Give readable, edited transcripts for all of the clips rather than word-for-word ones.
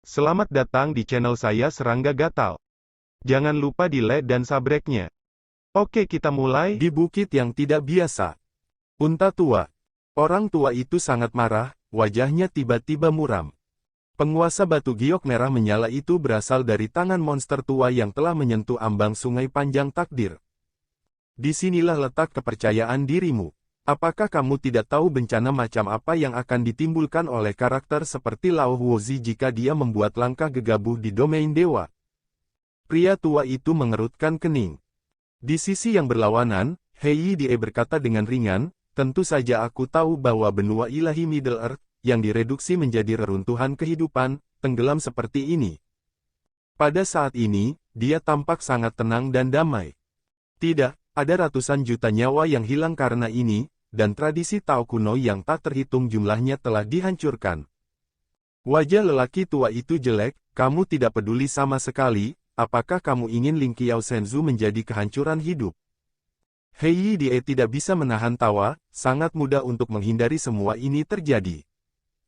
Selamat datang di channel saya Serangga Gatal. Jangan lupa di like dan subscribe-nya. Oke, kita mulai. Di bukit yang tidak biasa. Unta tua. Orang tua itu sangat marah, wajahnya tiba-tiba muram. Penguasa batu giok merah menyala itu berasal dari tangan monster tua yang telah menyentuh ambang sungai panjang takdir. Disinilah letak kepercayaan dirimu. Apakah kamu tidak tahu bencana macam apa yang akan ditimbulkan oleh karakter seperti Lao Huozi jika dia membuat langkah gegabah di domain dewa? Pria tua itu mengerutkan kening. Di sisi yang berlawanan, Hei Die berkata dengan ringan, tentu saja aku tahu bahwa benua ilahi Middle Earth, yang direduksi menjadi reruntuhan kehidupan, tenggelam seperti ini. Pada saat ini, dia tampak sangat tenang dan damai. Tidak, ada ratusan juta nyawa yang hilang karena ini, dan tradisi Tao kuno yang tak terhitung jumlahnya telah dihancurkan. Wajah lelaki tua itu jelek, kamu tidak peduli sama sekali, apakah kamu ingin Ling Qiao Shenzhou menjadi kehancuran hidup? Hei Die tidak bisa menahan tawa, sangat mudah untuk menghindari semua ini terjadi.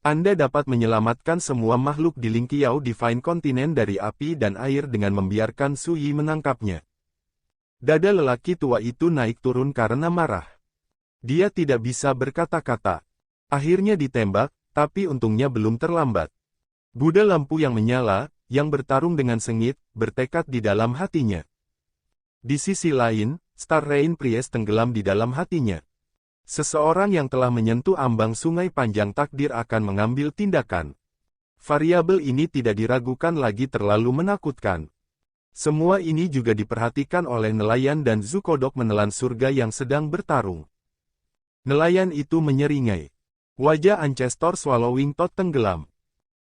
Anda dapat menyelamatkan semua makhluk di Ling Qiao Divine Continent dari api dan air dengan membiarkan Su Yi menangkapnya. Dada lelaki tua itu naik turun karena marah. Dia tidak bisa berkata-kata. Akhirnya ditembak, tapi untungnya belum terlambat. Buddha lampu yang menyala, yang bertarung dengan sengit, bertekad di dalam hatinya. Di sisi lain, Star Rain Priest tenggelam di dalam hatinya. Seseorang yang telah menyentuh ambang sungai panjang takdir akan mengambil tindakan. Variabel ini tidak diragukan lagi terlalu menakutkan. Semua ini juga diperhatikan oleh nelayan dan Zukodok menelan surga yang sedang bertarung. Nelayan itu menyeringai. Wajah Ancestor Swallowing Toad tenggelam.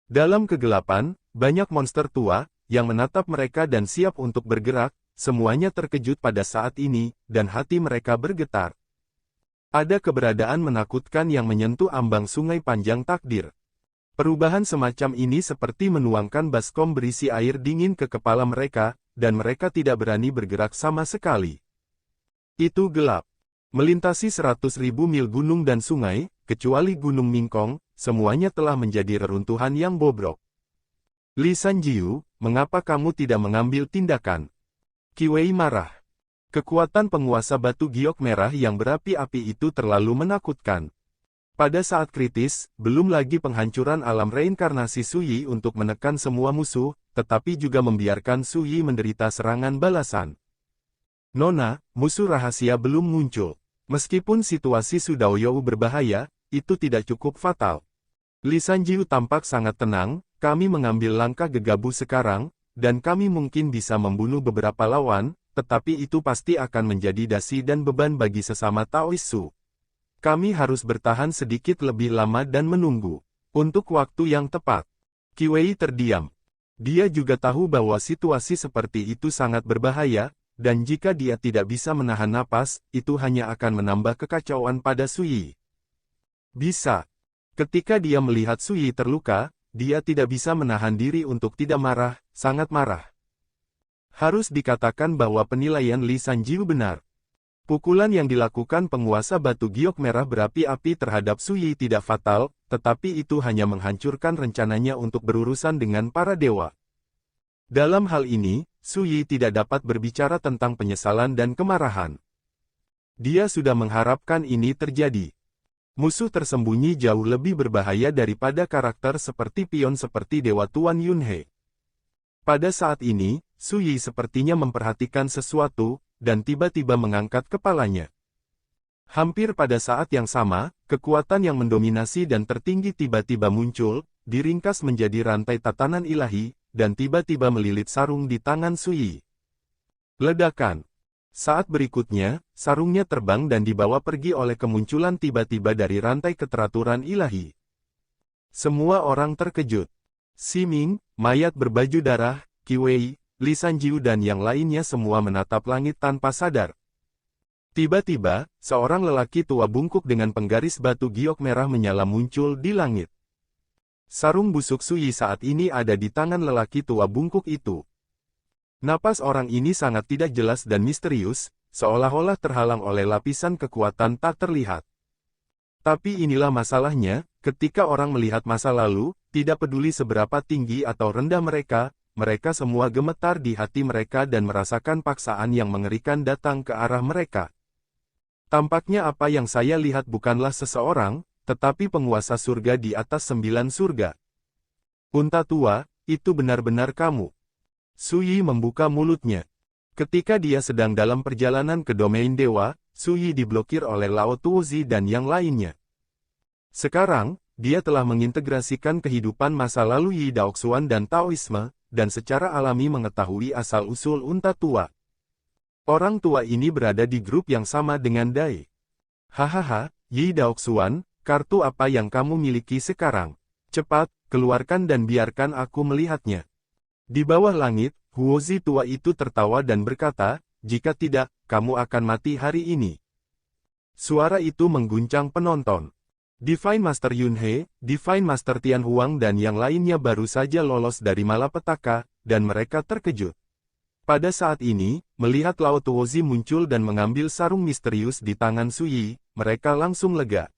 Dalam kegelapan, banyak monster tua, yang menatap mereka dan siap untuk bergerak, semuanya terkejut pada saat ini, dan hati mereka bergetar. Ada keberadaan menakutkan yang menyentuh ambang sungai panjang takdir. Perubahan semacam ini seperti menuangkan baskom berisi air dingin ke kepala mereka, dan mereka tidak berani bergerak sama sekali. Itu gelap. Melintasi 100.000 mil gunung dan sungai, kecuali Gunung Mingkong, semuanya telah menjadi reruntuhan yang bobrok. Li Sanjiu, mengapa kamu tidak mengambil tindakan? Qi Wei marah. Kekuatan penguasa batu giok merah yang berapi-api itu terlalu menakutkan. Pada saat kritis, belum lagi penghancuran alam reinkarnasi Su Yi untuk menekan semua musuh, tetapi juga membiarkan Su Yi menderita serangan balasan. Nona, musuh rahasia belum muncul. Meskipun situasi Su Daoyou berbahaya, itu tidak cukup fatal. Li Sanjiu tampak sangat tenang, kami mengambil langkah gegabah sekarang, dan kami mungkin bisa membunuh beberapa lawan, tetapi itu pasti akan menjadi dasi dan beban bagi sesama Taois Su. Kami harus bertahan sedikit lebih lama dan menunggu. Untuk waktu yang tepat. Qi Wei terdiam. Dia juga tahu bahwa situasi seperti itu sangat berbahaya, dan jika dia tidak bisa menahan napas, itu hanya akan menambah kekacauan pada Su Yi. Bisa. Ketika dia melihat Su Yi terluka, dia tidak bisa menahan diri untuk tidak marah, sangat marah. Harus dikatakan bahwa penilaian Li Sanjiu benar. Pukulan yang dilakukan penguasa batu giok merah berapi-api terhadap Su Yi tidak fatal, tetapi itu hanya menghancurkan rencananya untuk berurusan dengan para dewa. Dalam hal ini, Su Yi tidak dapat berbicara tentang penyesalan dan kemarahan. Dia sudah mengharapkan ini terjadi. Musuh tersembunyi jauh lebih berbahaya daripada karakter seperti pion seperti Dewa Tuan Yunhe. Pada saat ini, Su Yi sepertinya memperhatikan sesuatu, dan tiba-tiba mengangkat kepalanya. Hampir pada saat yang sama, kekuatan yang mendominasi dan tertinggi tiba-tiba muncul, diringkas menjadi rantai tatanan ilahi, dan tiba-tiba melilit sarung di tangan Su Yi. Ledakan. Saat berikutnya, sarungnya terbang dan dibawa pergi oleh kemunculan tiba-tiba dari rantai keteraturan ilahi. Semua orang terkejut. Siming, mayat berbaju darah, Qi Wei, Li Sanjiu dan yang lainnya semua menatap langit tanpa sadar. Tiba-tiba, seorang lelaki tua bungkuk dengan penggaris batu giok merah menyala muncul di langit. Sarung busuk Su Yi saat ini ada di tangan lelaki tua bungkuk itu. Napas orang ini sangat tidak jelas dan misterius, seolah-olah terhalang oleh lapisan kekuatan tak terlihat. Tapi inilah masalahnya, ketika orang melihat masa lalu, Tidak peduli seberapa tinggi atau rendah mereka, mereka semua gemetar di hati mereka dan merasakan paksaan yang mengerikan datang ke arah mereka. Tampaknya apa yang saya lihat bukanlah seseorang, tetapi penguasa surga di atas 9 surga. Unta tua, itu benar-benar kamu. Suyi membuka mulutnya. Ketika dia sedang dalam perjalanan ke domain dewa, Suyi diblokir oleh Lao Tuozi dan yang lainnya. Sekarang, dia telah mengintegrasikan kehidupan masa lalu Yi Daoxuan dan Taoisme, dan secara alami mengetahui asal-usul unta tua. Orang tua ini berada di grup yang sama dengan Dai. Hahaha, Yi Daoxuan, kartu apa yang kamu miliki sekarang? Cepat, keluarkan dan biarkan aku melihatnya. Di bawah langit, Huozi tua itu tertawa dan berkata, jika tidak, kamu akan mati hari ini. Suara itu mengguncang penonton. Divine Master Yunhe, Divine Master Tian Huang dan yang lainnya baru saja lolos dari malapetaka, dan mereka terkejut. Pada saat ini, melihat Lao Tuozi muncul dan mengambil sarung misterius di tangan Suyi, mereka langsung lega.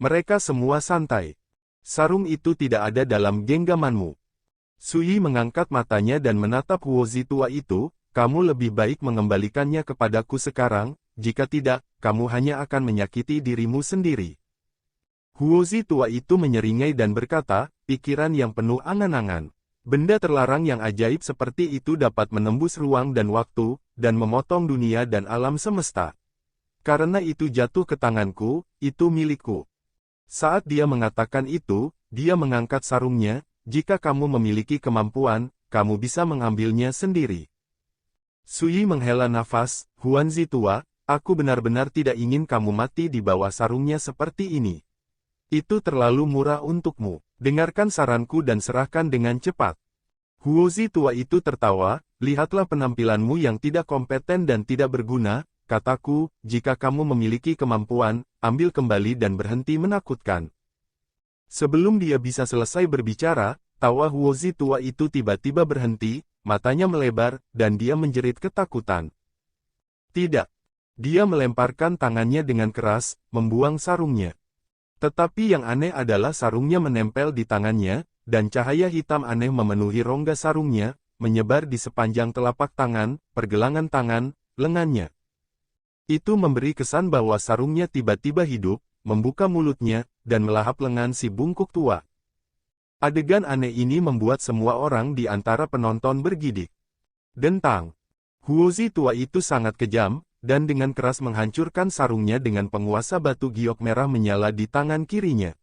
Mereka semua santai. Sarung itu tidak ada dalam genggamanmu. Suyi mengangkat matanya dan menatap Huozi tua itu, kamu lebih baik mengembalikannya kepadaku sekarang, jika tidak, kamu hanya akan menyakiti dirimu sendiri. Huozi tua itu menyeringai dan berkata, pikiran yang penuh angan-angan. Benda terlarang yang ajaib seperti itu dapat menembus ruang dan waktu, dan memotong dunia dan alam semesta. Karena itu jatuh ke tanganku, itu milikku. Saat dia mengatakan itu, dia mengangkat sarungnya, jika kamu memiliki kemampuan, kamu bisa mengambilnya sendiri. Suyi menghela nafas, Huanzi tua, aku benar-benar tidak ingin kamu mati di bawah sarungnya seperti ini. Itu terlalu murah untukmu. Dengarkan saranku dan serahkan dengan cepat. Huozi tua itu tertawa, lihatlah penampilanmu yang tidak kompeten dan tidak berguna, kataku, jika kamu memiliki kemampuan, ambil kembali dan berhenti menakutkan. Sebelum dia bisa selesai berbicara, tawa Huozi tua itu tiba-tiba berhenti, matanya melebar, dan dia menjerit ketakutan. Tidak. Dia melemparkan tangannya dengan keras, membuang sarungnya. Tetapi yang aneh adalah sarungnya menempel di tangannya, dan cahaya hitam aneh memenuhi rongga sarungnya, menyebar di sepanjang telapak tangan, pergelangan tangan, lengannya. Itu memberi kesan bahwa sarungnya tiba-tiba hidup, membuka mulutnya, dan melahap lengan si bungkuk tua. Adegan aneh ini membuat semua orang di antara penonton bergidik. Dentang. Huozi tua itu sangat kejam, dan dengan keras menghancurkan sarungnya dengan penguasa batu giok merah menyala di tangan kirinya.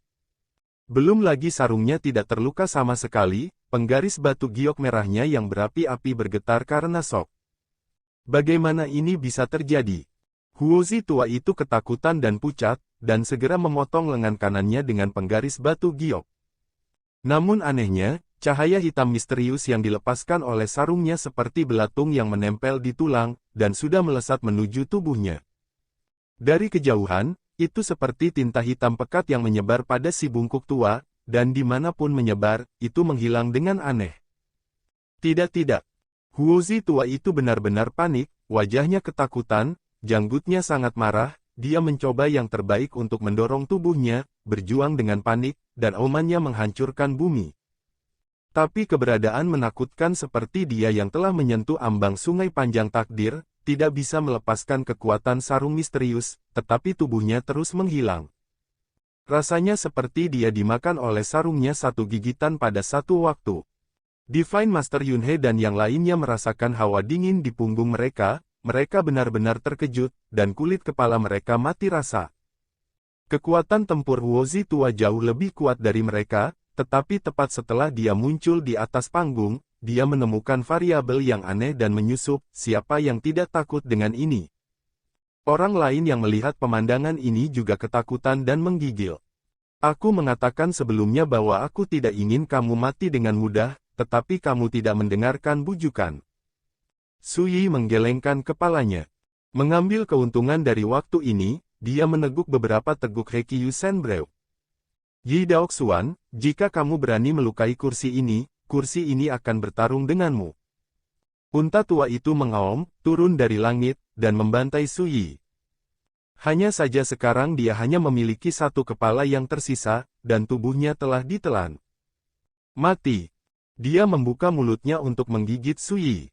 Belum lagi sarungnya tidak terluka sama sekali, penggaris batu giok merahnya yang berapi-api bergetar karena shock. Bagaimana ini bisa terjadi? Huozi tua itu ketakutan dan pucat, dan segera memotong lengan kanannya dengan penggaris batu giok. Namun anehnya, cahaya hitam misterius yang dilepaskan oleh sarungnya seperti belatung yang menempel di tulang, dan sudah melesat menuju tubuhnya. Dari kejauhan, itu seperti tinta hitam pekat yang menyebar pada si bungkuk tua, dan dimanapun menyebar, itu menghilang dengan aneh. Tidak. Huozi tua itu benar-benar panik, wajahnya ketakutan, janggutnya sangat marah, dia mencoba yang terbaik untuk mendorong tubuhnya, berjuang dengan panik, dan aumannya menghancurkan bumi. Tapi keberadaan menakutkan seperti dia yang telah menyentuh ambang sungai panjang takdir, tidak bisa melepaskan kekuatan sarung misterius, tetapi tubuhnya terus menghilang. Rasanya seperti dia dimakan oleh sarungnya satu gigitan pada satu waktu. Divine Master Yunhe dan yang lainnya merasakan hawa dingin di punggung mereka benar-benar terkejut, dan kulit kepala mereka mati rasa. Kekuatan tempur Huozi tua jauh lebih kuat dari mereka, tetapi tepat setelah dia muncul di atas panggung, dia menemukan variabel yang aneh dan menyusup, siapa yang tidak takut dengan ini. Orang lain yang melihat pemandangan ini juga ketakutan dan menggigil. Aku mengatakan sebelumnya bahwa aku tidak ingin kamu mati dengan mudah, tetapi kamu tidak mendengarkan bujukan. Suyi menggelengkan kepalanya. Mengambil keuntungan dari waktu ini, dia meneguk beberapa teguk Hekyu Senbreu. Yi Daoxuan, jika kamu berani melukai kursi ini akan bertarung denganmu. Unta tua itu mengaum, turun dari langit, dan membantai Suyi. Hanya saja sekarang dia hanya memiliki satu kepala yang tersisa, dan tubuhnya telah ditelan. Mati. Dia membuka mulutnya untuk menggigit Sui.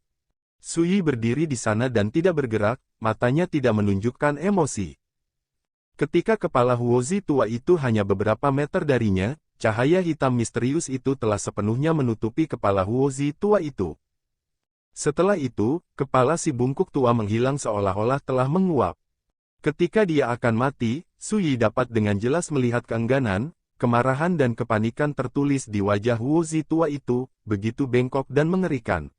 Sui berdiri di sana dan tidak bergerak, matanya tidak menunjukkan emosi. Ketika kepala Huozi tua itu hanya beberapa meter darinya, cahaya hitam misterius itu telah sepenuhnya menutupi kepala Huozi tua itu. Setelah itu, kepala si bungkuk tua menghilang seolah-olah telah menguap. Ketika dia akan mati, Sui dapat dengan jelas melihat keengganan, kemarahan dan kepanikan tertulis di wajah Huozi tua itu, begitu bengkok dan mengerikan.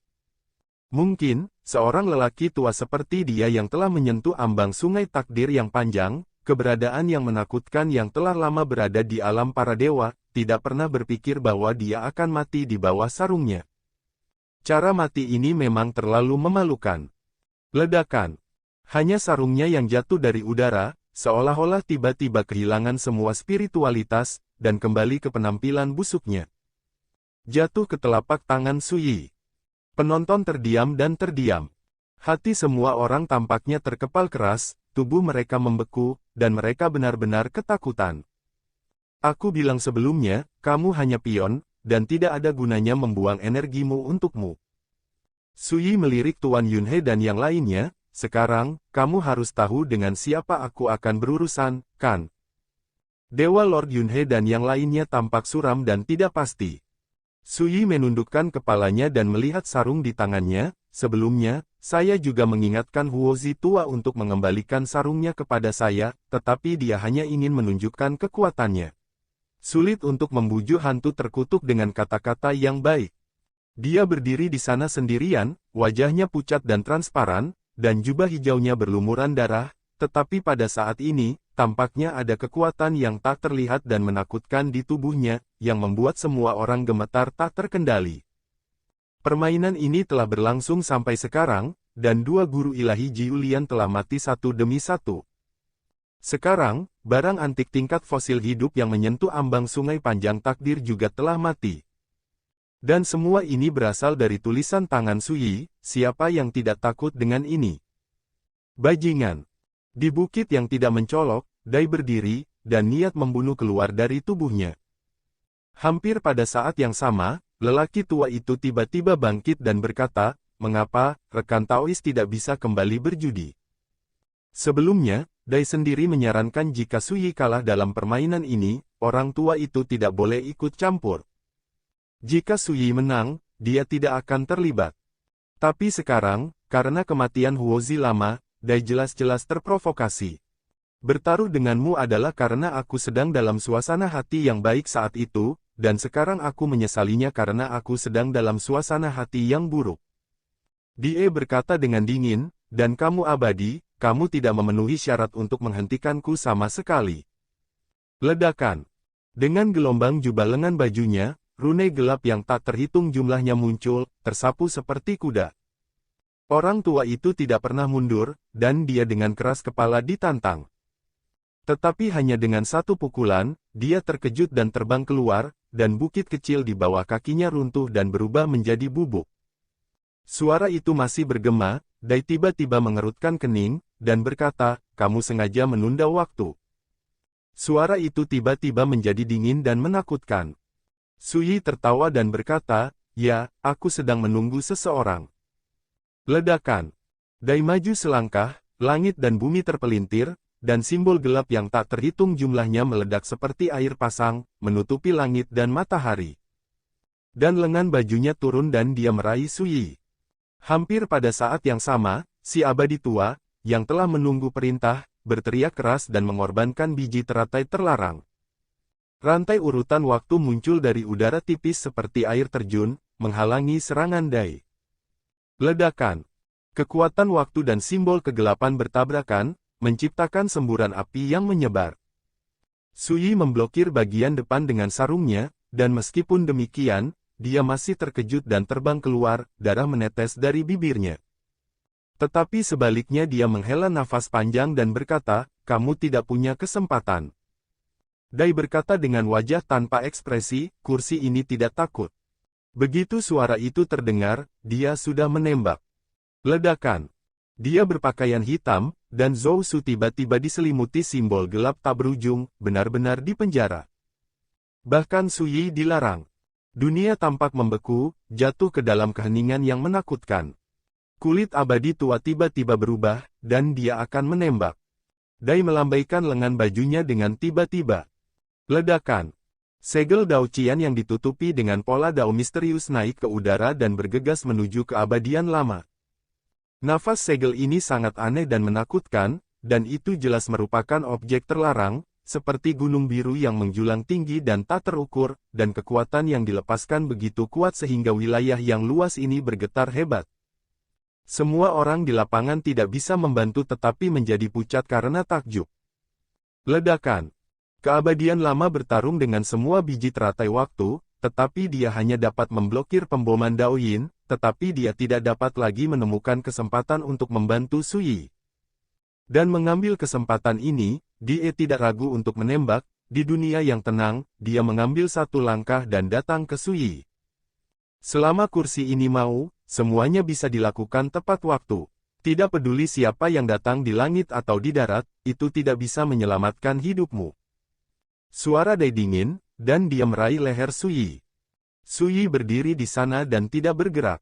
Mungkin, seorang lelaki tua seperti dia yang telah menyentuh ambang sungai takdir yang panjang, keberadaan yang menakutkan yang telah lama berada di alam para dewa, tidak pernah berpikir bahwa dia akan mati di bawah sarungnya. Cara mati ini memang terlalu memalukan. Ledakan. Hanya sarungnya yang jatuh dari udara, seolah-olah tiba-tiba kehilangan semua spiritualitas, dan kembali ke penampilan busuknya. Jatuh ke telapak tangan Sui. Penonton terdiam dan terdiam. Hati semua orang tampaknya terkepal keras, tubuh mereka membeku, dan mereka benar-benar ketakutan. Aku bilang sebelumnya, kamu hanya pion, dan tidak ada gunanya membuang energimu untukmu. Sui melirik Tuan Yunhe dan yang lainnya, sekarang, kamu harus tahu dengan siapa aku akan berurusan, kan? Dewa Lord Yunhe dan yang lainnya tampak suram dan tidak pasti. Sui menundukkan kepalanya dan melihat sarung di tangannya. Sebelumnya, saya juga mengingatkan Huozi tua untuk mengembalikan sarungnya kepada saya, tetapi dia hanya ingin menunjukkan kekuatannya. Sulit untuk membujuk hantu terkutuk dengan kata-kata yang baik. Dia berdiri di sana sendirian, wajahnya pucat dan transparan, dan jubah hijaunya berlumuran darah, tetapi pada saat ini, tampaknya ada kekuatan yang tak terlihat dan menakutkan di tubuhnya, yang membuat semua orang gemetar tak terkendali. Permainan ini telah berlangsung sampai sekarang, dan dua guru ilahi Jiulian telah mati satu demi satu. Sekarang, barang antik tingkat fosil hidup yang menyentuh ambang sungai panjang takdir juga telah mati. Dan semua ini berasal dari tulisan tangan Sui, siapa yang tidak takut dengan ini? Bajingan. Di bukit yang tidak mencolok, Dai berdiri, dan niat membunuh keluar dari tubuhnya. Hampir pada saat yang sama, lelaki tua itu tiba-tiba bangkit dan berkata, mengapa, rekan Taois tidak bisa kembali berjudi? Sebelumnya, Dai sendiri menyarankan jika Sui kalah dalam permainan ini, orang tua itu tidak boleh ikut campur. Jika Sui menang, dia tidak akan terlibat. Tapi sekarang, karena kematian Huozi lama, Dai jelas-jelas terprovokasi. Bertaruh denganmu adalah karena aku sedang dalam suasana hati yang baik saat itu, dan sekarang aku menyesalinya karena aku sedang dalam suasana hati yang buruk. Die berkata dengan dingin, dan kamu abadi, kamu tidak memenuhi syarat untuk menghentikanku sama sekali. Ledakan. Dengan gelombang jubah lengan bajunya, rune gelap yang tak terhitung jumlahnya muncul, tersapu seperti kuda. Orang tua itu tidak pernah mundur, dan dia dengan keras kepala ditantang. Tetapi hanya dengan satu pukulan, dia terkejut dan terbang keluar, dan bukit kecil di bawah kakinya runtuh dan berubah menjadi bubuk. Suara itu masih bergema, Dai tiba-tiba mengerutkan kening, dan berkata, kamu sengaja menunda waktu. Suara itu tiba-tiba menjadi dingin dan menakutkan. Sui tertawa dan berkata, ya, aku sedang menunggu seseorang. Ledakan. Dai maju selangkah, langit dan bumi terpelintir, dan simbol gelap yang tak terhitung jumlahnya meledak seperti air pasang, menutupi langit dan matahari. Dan lengan bajunya turun dan dia meraih Sui. Hampir pada saat yang sama, si abadi tua, yang telah menunggu perintah, berteriak keras dan mengorbankan biji teratai terlarang. Rantai urutan waktu muncul dari udara tipis seperti air terjun, menghalangi serangan Dai. Ledakan. Kekuatan waktu dan simbol kegelapan bertabrakan, menciptakan semburan api yang menyebar. Sui memblokir bagian depan dengan sarungnya, dan meskipun demikian, dia masih terkejut dan terbang keluar, darah menetes dari bibirnya. Tetapi sebaliknya dia menghela nafas panjang dan berkata, kamu tidak punya kesempatan. Dai berkata dengan wajah tanpa ekspresi, kursi ini tidak takut. Begitu suara itu terdengar, dia sudah menembak. Ledakan. Dia berpakaian hitam, dan Zhou Su tiba-tiba diselimuti simbol gelap tak berujung, benar-benar dipenjara. Bahkan Sui dilarang. Dunia tampak membeku, jatuh ke dalam keheningan yang menakutkan. Kulit abadi tua tiba-tiba berubah, dan dia akan menembak. Dai melambaikan lengan bajunya dengan tiba-tiba. Ledakan. Segel Dao Qian yang ditutupi dengan pola Dao misterius naik ke udara dan bergegas menuju keabadian lama. Nafas segel ini sangat aneh dan menakutkan, dan itu jelas merupakan objek terlarang, seperti gunung biru yang menjulang tinggi dan tak terukur, dan kekuatan yang dilepaskan begitu kuat sehingga wilayah yang luas ini bergetar hebat. Semua orang di lapangan tidak bisa membantu tetapi menjadi pucat karena takjub. Ledakan. Keabadian lama bertarung dengan semua biji teratai waktu, tetapi dia hanya dapat memblokir pemboman Daoyin, tetapi dia tidak dapat lagi menemukan kesempatan untuk membantu Sui. Dan mengambil kesempatan ini, dia tidak ragu untuk menembak. Di dunia yang tenang, dia mengambil satu langkah dan datang ke Sui. Selama kursi ini mau, semuanya bisa dilakukan tepat waktu. Tidak peduli siapa yang datang di langit atau di darat, itu tidak bisa menyelamatkan hidupmu. Suara Dai dingin, dan dia meraih leher Sui. Sui berdiri di sana dan tidak bergerak.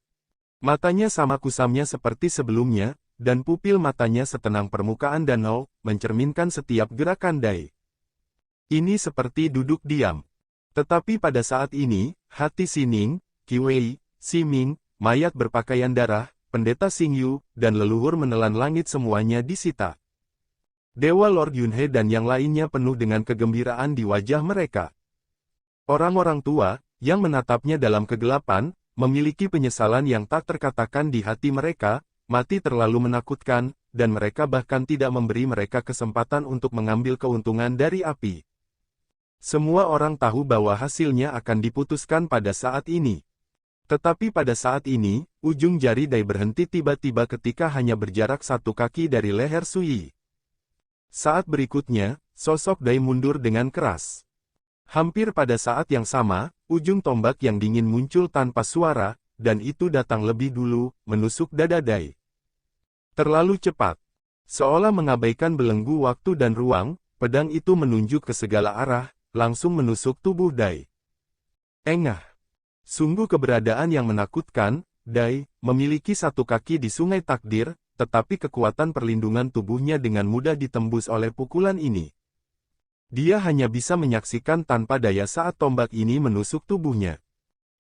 Matanya sama kusamnya seperti sebelumnya, dan pupil matanya setenang permukaan danau, mencerminkan setiap gerakan Dai. Ini seperti duduk diam. Tetapi pada saat ini, hati Sining, Qiwei, Siming, mayat berpakaian darah, pendeta Xingyu, dan leluhur menelan langit semuanya disita. Dewa Lord Yunhe dan yang lainnya penuh dengan kegembiraan di wajah mereka. Orang-orang tua, yang menatapnya dalam kegelapan, memiliki penyesalan yang tak terkatakan di hati mereka. Mati terlalu menakutkan, dan mereka bahkan tidak memberi mereka kesempatan untuk mengambil keuntungan dari api. Semua orang tahu bahwa hasilnya akan diputuskan pada saat ini. Tetapi pada saat ini, ujung jari Dai berhenti tiba-tiba ketika hanya berjarak 1 kaki dari leher Sui. Saat berikutnya, sosok Dai mundur dengan keras. Hampir pada saat yang sama, ujung tombak yang dingin muncul tanpa suara, dan itu datang lebih dulu, menusuk dada Dai. Terlalu cepat. Seolah mengabaikan belenggu waktu dan ruang, pedang itu menunjuk ke segala arah, langsung menusuk tubuh Dai. Engah. Sungguh keberadaan yang menakutkan. Dai memiliki 1 kaki di sungai takdir, tetapi kekuatan perlindungan tubuhnya dengan mudah ditembus oleh pukulan ini. Dia hanya bisa menyaksikan tanpa daya saat tombak ini menusuk tubuhnya.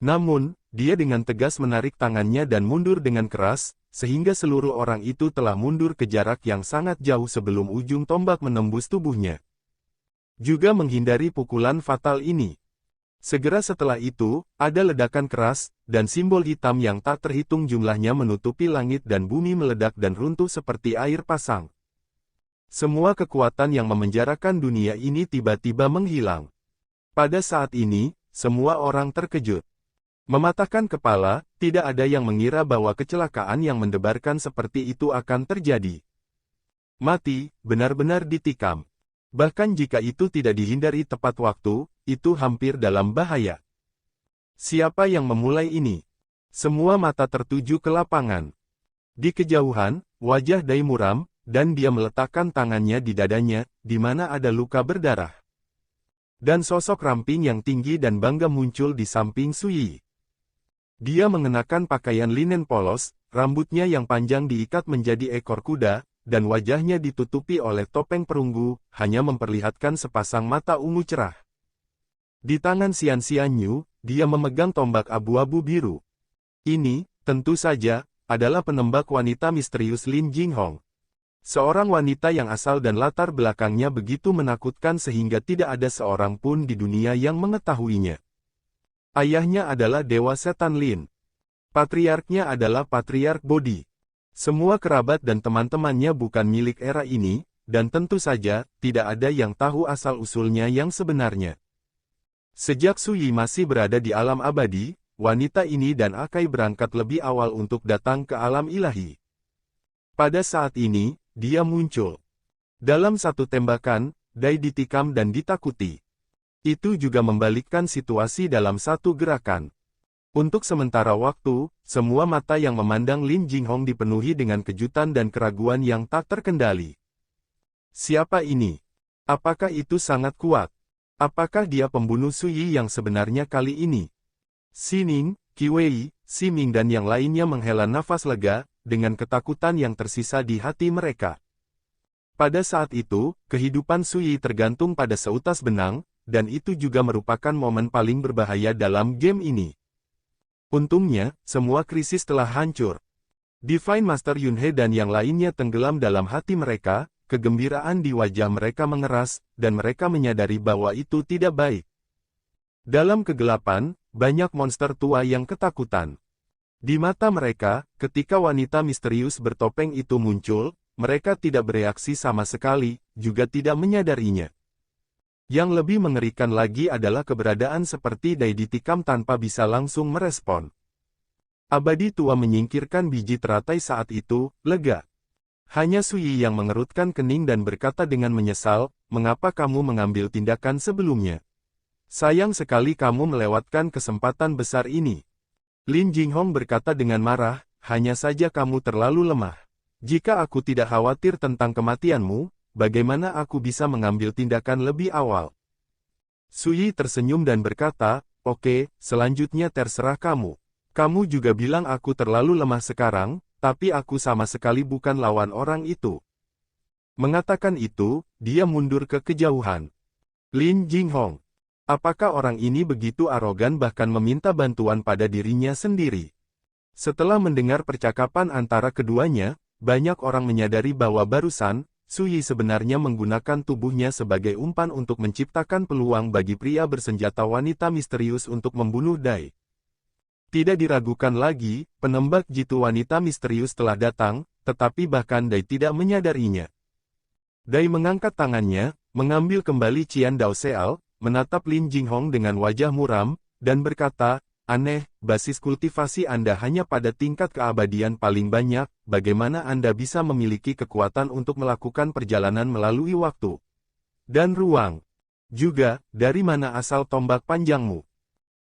Namun, dia dengan tegas menarik tangannya dan mundur dengan keras, sehingga seluruh orang itu telah mundur ke jarak yang sangat jauh sebelum ujung tombak menembus tubuhnya. Juga menghindari pukulan fatal ini. Segera setelah itu, ada ledakan keras, dan simbol hitam yang tak terhitung jumlahnya menutupi langit dan bumi meledak dan runtuh seperti air pasang. Semua kekuatan yang memenjarakan dunia ini tiba-tiba menghilang. Pada saat ini, semua orang terkejut. Mematahkan kepala, tidak ada yang mengira bahwa kecelakaan yang mendebarkan seperti itu akan terjadi. Mati, benar-benar ditikam. Bahkan jika itu tidak dihindari tepat waktu, itu hampir dalam bahaya. Siapa yang memulai ini? Semua mata tertuju ke lapangan. Di kejauhan, wajah Dai muram, dan dia meletakkan tangannya di dadanya, di mana ada luka berdarah. Dan sosok ramping yang tinggi dan bangga muncul di samping Sui. Dia mengenakan pakaian linen polos, rambutnya yang panjang diikat menjadi ekor kuda, dan wajahnya ditutupi oleh topeng perunggu, hanya memperlihatkan sepasang mata ungu cerah. Di tangan Xian Yu, dia memegang tombak abu-abu biru. Ini, tentu saja, adalah penembak wanita misterius Lin Jinghong. Seorang wanita yang asal dan latar belakangnya begitu menakutkan sehingga tidak ada seorang pun di dunia yang mengetahuinya. Ayahnya adalah Dewa Setan Lin. Patriarknya adalah Patriark Bodhi. Semua kerabat dan teman-temannya bukan milik era ini, dan tentu saja, tidak ada yang tahu asal-usulnya yang sebenarnya. Sejak Sui masih berada di alam abadi, wanita ini dan Akai berangkat lebih awal untuk datang ke alam ilahi. Pada saat ini, dia muncul. Dalam satu tembakan, Dai ditikam dan ditakuti. Itu juga membalikkan situasi dalam satu gerakan. Untuk sementara waktu, semua mata yang memandang Lin Jinghong dipenuhi dengan kejutan dan keraguan yang tak terkendali. Siapa ini? Apakah itu sangat kuat? Apakah dia pembunuh Sui yang sebenarnya kali ini? Xining, Qiwei, Ximing dan yang lainnya menghela nafas lega, dengan ketakutan yang tersisa di hati mereka. Pada saat itu, kehidupan Sui tergantung pada seutas benang, dan itu juga merupakan momen paling berbahaya dalam game ini. Untungnya, semua krisis telah hancur. Divine Master Yunhe dan yang lainnya tenggelam dalam hati mereka, kegembiraan di wajah mereka mengeras, dan mereka menyadari bahwa itu tidak baik. Dalam kegelapan, banyak monster tua yang ketakutan. Di mata mereka, ketika wanita misterius bertopeng itu muncul, mereka tidak bereaksi sama sekali, juga tidak menyadarinya. Yang lebih mengerikan lagi adalah keberadaan seperti Dai ditikam tanpa bisa langsung merespon. Abadi tua menyingkirkan biji teratai saat itu, lega. Hanya Sui yang mengerutkan kening dan berkata dengan menyesal, mengapa kamu mengambil tindakan sebelumnya? Sayang sekali kamu melewatkan kesempatan besar ini. Lin Jinghong berkata dengan marah, hanya saja kamu terlalu lemah. Jika aku tidak khawatir tentang kematianmu, bagaimana aku bisa mengambil tindakan lebih awal? Sui tersenyum dan berkata, oke, selanjutnya terserah kamu. Kamu juga bilang aku terlalu lemah sekarang, tapi aku sama sekali bukan lawan orang itu. Mengatakan itu, dia mundur ke kejauhan. Lin Jinghong. Apakah orang ini begitu arogan bahkan meminta bantuan pada dirinya sendiri? Setelah mendengar percakapan antara keduanya, banyak orang menyadari bahwa barusan, Sui sebenarnya menggunakan tubuhnya sebagai umpan untuk menciptakan peluang bagi pria bersenjata wanita misterius untuk membunuh Dai. Tidak diragukan lagi, penembak jitu wanita misterius telah datang, tetapi bahkan Dai tidak menyadarinya. Dai mengangkat tangannya, mengambil kembali Qian Dao Seal, menatap Lin Jinghong dengan wajah muram, dan berkata, aneh, basis kultivasi Anda hanya pada tingkat keabadian paling banyak, bagaimana Anda bisa memiliki kekuatan untuk melakukan perjalanan melalui waktu dan ruang? Juga, dari mana asal tombak panjangmu?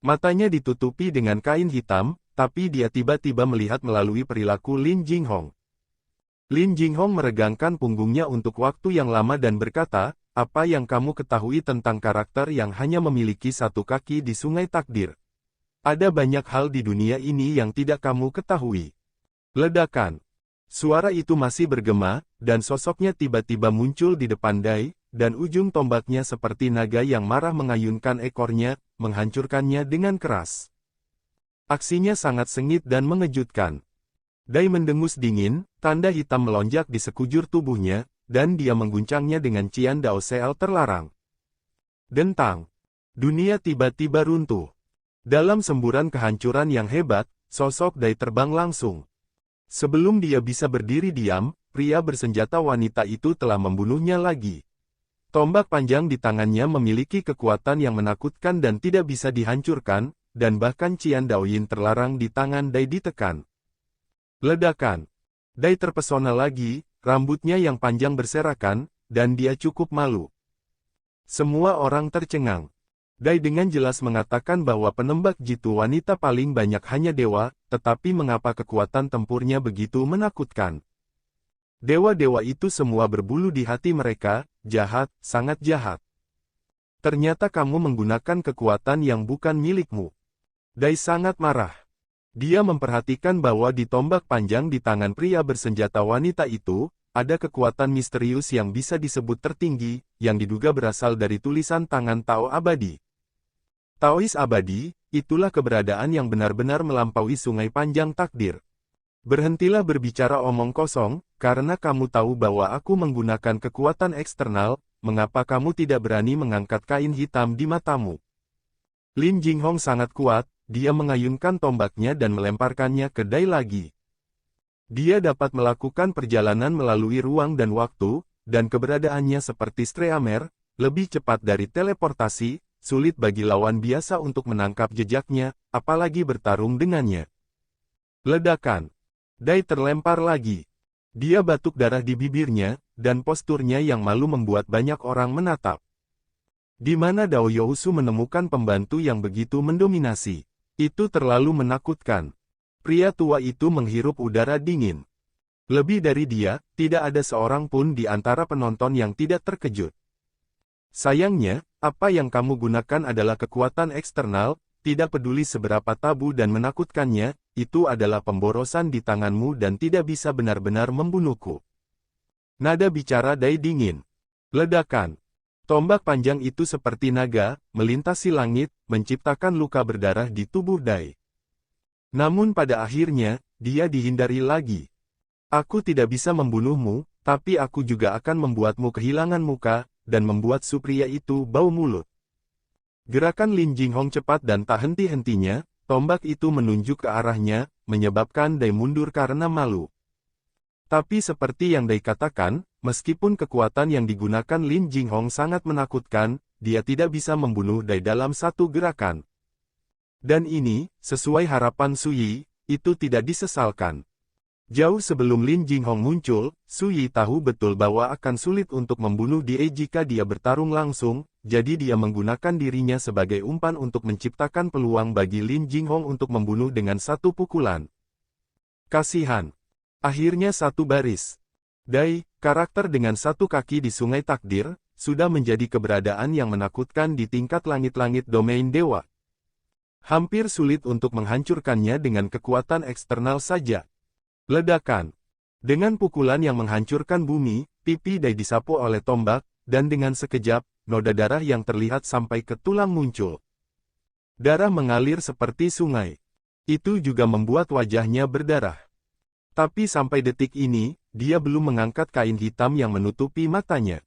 Matanya ditutupi dengan kain hitam, tapi dia tiba-tiba melihat melalui perilaku Lin Jinghong. Lin Jinghong meregangkan punggungnya untuk waktu yang lama dan berkata, apa yang kamu ketahui tentang karakter yang hanya memiliki satu kaki di sungai takdir? Ada banyak hal di dunia ini yang tidak kamu ketahui. Ledakan. Suara itu masih bergema, dan sosoknya tiba-tiba muncul di depan Dai, dan ujung tombaknya seperti naga yang marah mengayunkan ekornya, menghancurkannya dengan keras. Aksinya sangat sengit dan mengejutkan. Dai mendengus dingin, tanda hitam melonjak di sekujur tubuhnya, dan dia mengguncangnya dengan Qian Dao Seal terlarang. Dentang. Dunia tiba-tiba runtuh. Dalam semburan kehancuran yang hebat, sosok Dai terbang langsung. Sebelum dia bisa berdiri diam, pria bersenjata wanita itu telah membunuhnya lagi. Tombak panjang di tangannya memiliki kekuatan yang menakutkan dan tidak bisa dihancurkan, dan bahkan Qian Daoyin terlarang di tangan Dai ditekan. Ledakan. Dai terpesona lagi, rambutnya yang panjang berserakan, dan dia cukup malu. Semua orang tercengang. Dai dengan jelas mengatakan bahwa penembak jitu wanita paling banyak hanya dewa, tetapi mengapa kekuatan tempurnya begitu menakutkan? Dewa-dewa itu semua berbulu di hati mereka, jahat, sangat jahat. Ternyata kamu menggunakan kekuatan yang bukan milikmu. Dai sangat marah. Dia memperhatikan bahwa di tombak panjang di tangan pria bersenjata wanita itu, ada kekuatan misterius yang bisa disebut tertinggi, yang diduga berasal dari tulisan tangan Tao abadi. Taois abadi, itulah keberadaan yang benar-benar melampaui sungai panjang takdir. Berhentilah berbicara omong kosong, karena kamu tahu bahwa aku menggunakan kekuatan eksternal, mengapa kamu tidak berani mengangkat kain hitam di matamu? Lin Jinghong sangat kuat, dia mengayunkan tombaknya dan melemparkannya ke Dai lagi. Dia dapat melakukan perjalanan melalui ruang dan waktu, dan keberadaannya seperti Streamer, lebih cepat dari teleportasi, sulit bagi lawan biasa untuk menangkap jejaknya, apalagi bertarung dengannya. Ledakan. Dai terlempar lagi. Dia batuk darah di bibirnya, dan posturnya yang malu membuat banyak orang menatap. Di mana Dao Yousu menemukan pembantu yang begitu mendominasi? Itu terlalu menakutkan. Pria tua itu menghirup udara dingin. Lebih dari dia, tidak ada seorang pun di antara penonton yang tidak terkejut. Sayangnya, apa yang kamu gunakan adalah kekuatan eksternal, Tidak peduli seberapa tabu dan menakutkannya, itu adalah pemborosan di tanganmu dan tidak bisa benar-benar membunuhku. Nada bicara Dai dingin. Ledakan. Tombak panjang itu seperti naga, melintasi langit, menciptakan luka berdarah di tubuh Dai. Namun pada akhirnya, dia dihindari lagi. Aku tidak bisa membunuhmu, tapi aku juga akan membuatmu kehilangan muka, dan membuat supria itu bau mulut. Gerakan Lin Jinghong cepat dan tak henti-hentinya, tombak itu menunjuk ke arahnya, menyebabkan Dai mundur karena malu. Tapi seperti yang Dai katakan, meskipun kekuatan yang digunakan Lin Jinghong sangat menakutkan, dia tidak bisa membunuh Dai dalam satu gerakan. Dan ini, sesuai harapan Su Yi, itu tidak disesalkan. Jauh sebelum Lin Jinghong muncul, Su Yi tahu betul bahwa akan sulit untuk membunuh dia jika dia bertarung langsung, jadi dia menggunakan dirinya sebagai umpan untuk menciptakan peluang bagi Lin Jinghong untuk membunuh dengan satu pukulan. Kasihan. Akhirnya satu baris. Dai, karakter dengan satu kaki di Sungai Takdir, sudah menjadi keberadaan yang menakutkan di tingkat langit-langit domain dewa. Hampir sulit untuk menghancurkannya dengan kekuatan eksternal saja. Ledakan. Dengan pukulan yang menghancurkan bumi, pipi Dai disapu oleh tombak, dan dengan sekejap, noda darah yang terlihat sampai ke tulang muncul. Darah mengalir seperti sungai. Itu juga membuat wajahnya berdarah. Tapi sampai detik ini, dia belum mengangkat kain hitam yang menutupi matanya.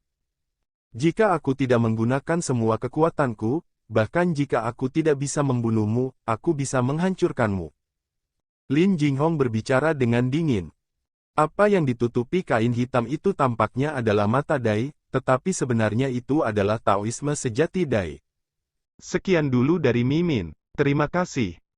Jika aku tidak menggunakan semua kekuatanku, bahkan jika aku tidak bisa membunuhmu, aku bisa menghancurkanmu. Lin Jinghong berbicara dengan dingin. Apa yang ditutupi kain hitam itu tampaknya adalah mata Dai, tetapi sebenarnya itu adalah Taoisme sejati Dai. Sekian dulu dari Mimin. Terima kasih.